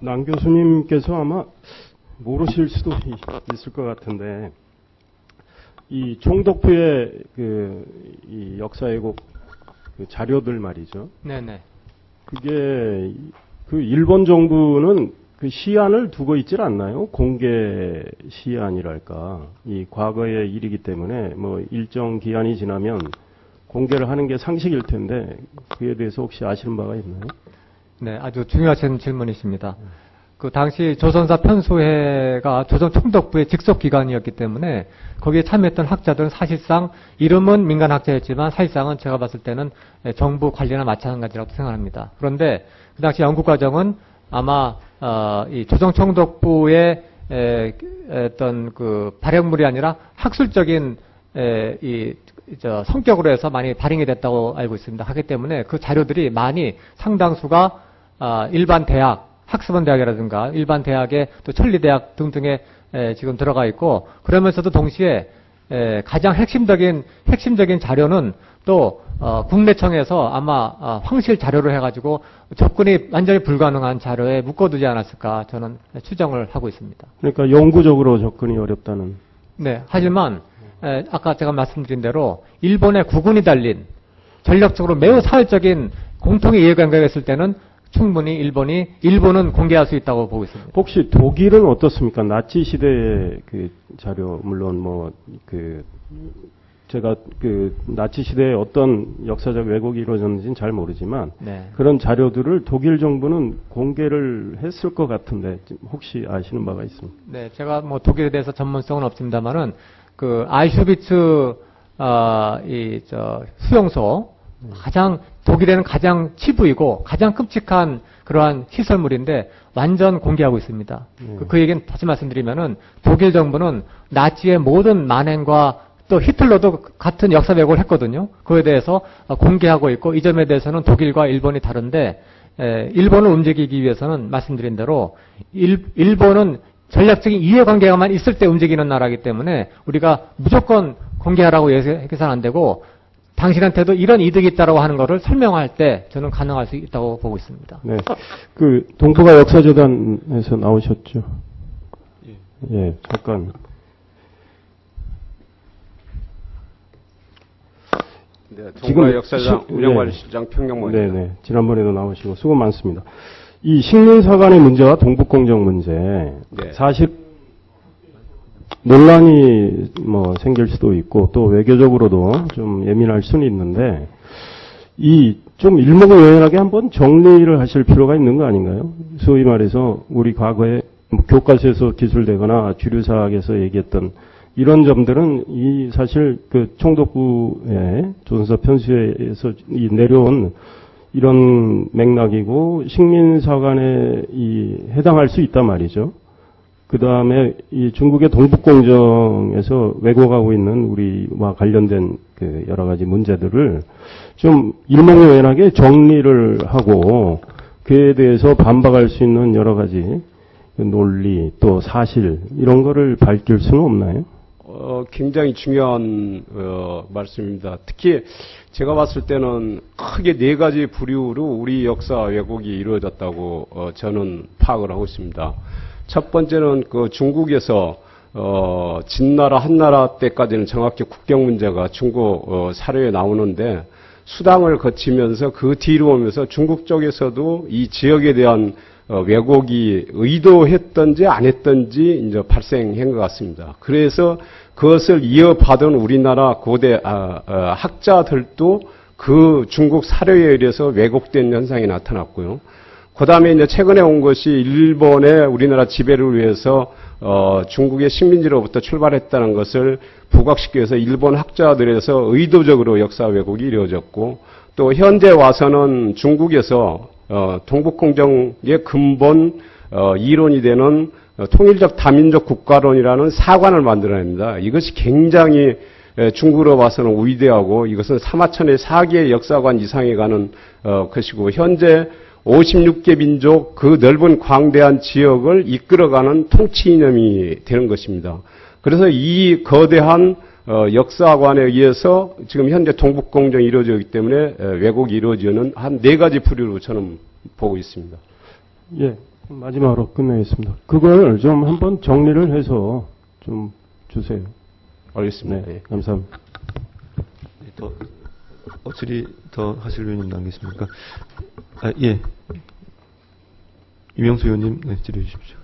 남 교수님께서 아마 모르실 수도 있을 것 같은데, 이 총독부의 이 역사 왜곡 그 자료들 말이죠. 네네. 그게 그 일본 정부는 그 시한을 두고 있질 않나요? 공개 시한이랄까. 이 과거의 일이기 때문에 뭐 일정 기한이 지나면 공개를 하는 게 상식일 텐데 그에 대해서 혹시 아시는 바가 있나요? 네, 아주 중요하신 질문이십니다. 그 당시 조선사 편수회가 조선 총독부의 직속 기관이었기 때문에 거기에 참여했던 학자들은 사실상 이름은 민간학자였지만 사실상은 제가 봤을 때는 정부 관리나 마찬가지라고 생각합니다. 그런데 그 당시 연구 과정은 아마 이 조선 총독부의 어떤 그 발행물이 아니라 학술적인 성격으로 해서 많이 발행이 됐다고 알고 있습니다. 하기 때문에 그 자료들이 많이 상당수가 일반 대학, 학습원 대학이라든가 일반 대학의 또 천리대학 등등에 지금 들어가 있고, 그러면서도 동시에 가장 핵심적인 자료는 또 국내청에서 아마 황실 자료로 해가지고 접근이 완전히 불가능한 자료에 묶어두지 않았을까 저는 추정을 하고 있습니다. 그러니까 영구적으로 접근이 어렵다는. 네, 하지만 아까 제가 말씀드린 대로 일본의 국군이 달린 전략적으로 매우 사회적인 공통의 이해관계가 있을 때는 충분히 일본은 공개할 수 있다고 보고 있습니다. 혹시 독일은 어떻습니까? 나치 시대의 그 자료, 물론 제가 나치 시대에 어떤 역사적 왜곡이 이루어졌는지는 잘 모르지만 네. 그런 자료들을 독일 정부는 공개를 했을 것 같은데 혹시 아시는 바가 있습니까? 네, 제가 뭐 독일에 대해서 전문성은 없습니다만은 그 아이슈비츠 수용소 독일에는 가장 치부이고 가장 끔찍한 그러한 시설물인데 완전 공개하고 있습니다. 그 얘기는 다시 말씀드리면은 독일 정부는 나치의 모든 만행과 또 히틀러도 같은 역사 왜곡을 했거든요. 그에 대해서 공개하고 있고, 이 점에 대해서는 독일과 일본이 다른데 일본을 움직이기 위해서는 말씀드린 대로 일본은 전략적인 이해관계가만 있을 때 움직이는 나라이기 때문에 우리가 무조건 공개하라고 해서는 안 되고, 당신한테도 이런 이득이 있다고 하는 것을 설명할 때 저는 가능할 수 있다고 보고 있습니다. 네. 그 동북아 역사재단에서 나오셨죠? 예, 잠깐. 네, 동북아 역사재단 운영관리실장 평경모입니다. 네네. 지난번에도 나오시고 수고 많습니다. 이 식민사관의 문제와 동북공정 문제, 네. 사실 논란이 뭐 생길 수도 있고 또 외교적으로도 좀 예민할 수는 있는데 이 좀 일목요연하게 한번 정리를 하실 필요가 있는 거 아닌가요? 소위 말해서 우리 과거에 교과서에서 기술되거나 주류사학에서 얘기했던 이런 점들은 이 사실 그 총독부의 조선사 편수회에서 내려온 이런 맥락이고 식민사관에 해당할 수 있단 말이죠. 그 다음에 이 중국의 동북공정에서 왜곡하고 있는 우리와 관련된 그 여러 가지 문제들을 좀 일목요연하게 정리를 하고 그에 대해서 반박할 수 있는 여러 가지 논리 또 사실 이런 거를 밝힐 수는 없나요? 굉장히 중요한 말씀입니다. 특히 제가 봤을 때는 크게 네 가지 부류로 우리 역사 왜곡이 이루어졌다고 저는 파악을 하고 있습니다. 첫 번째는 그 중국에서 진나라 한나라 때까지는 정확히 국경 문제가 중국 사료에 나오는데 수당을 거치면서 그 뒤로 오면서 중국 쪽에서도 이 지역에 대한 왜곡이 의도했던지 안 했던지 이제 발생한 것 같습니다. 그래서 그것을 이어받은 우리나라 고대 학자들도 그 중국 사료에 의해서 왜곡된 현상이 나타났고요. 그 다음에 이제 최근에 온 것이 일본의 우리나라 지배를 위해서 중국의 식민지로부터 출발했다는 것을 부각시키기 위해서 일본 학자들에서 의도적으로 역사 왜곡이 이루어졌고, 또 현재 와서는 중국에서 동북공정의 근본 이론이 되는 통일적 다민족 국가론이라는 사관을 만들어냅니다. 이것이 굉장히 중국으로 봐서는 위대하고 이것은 사마천의 4개의 역사관 이상에 가는 것이고, 현재 56개 민족 그 넓은 광대한 지역을 이끌어가는 통치 이념이 되는 것입니다. 그래서 이 거대한 역사관에 의해서 지금 현재 동북공정이 이루어지고 있기 때문에 왜곡이 이루어지는 한 네 가지 부류로 저는 보고 있습니다. 예, 마지막으로 끝내겠습니다. 그걸 좀 한번 정리를 해서 좀 주세요. 알겠습니다. 네, 예. 감사합니다. 더 어찌리 더 하실 의원님 남겠습니까? 아, 예. 이명수 의원님, 네, 질의해 주십시오.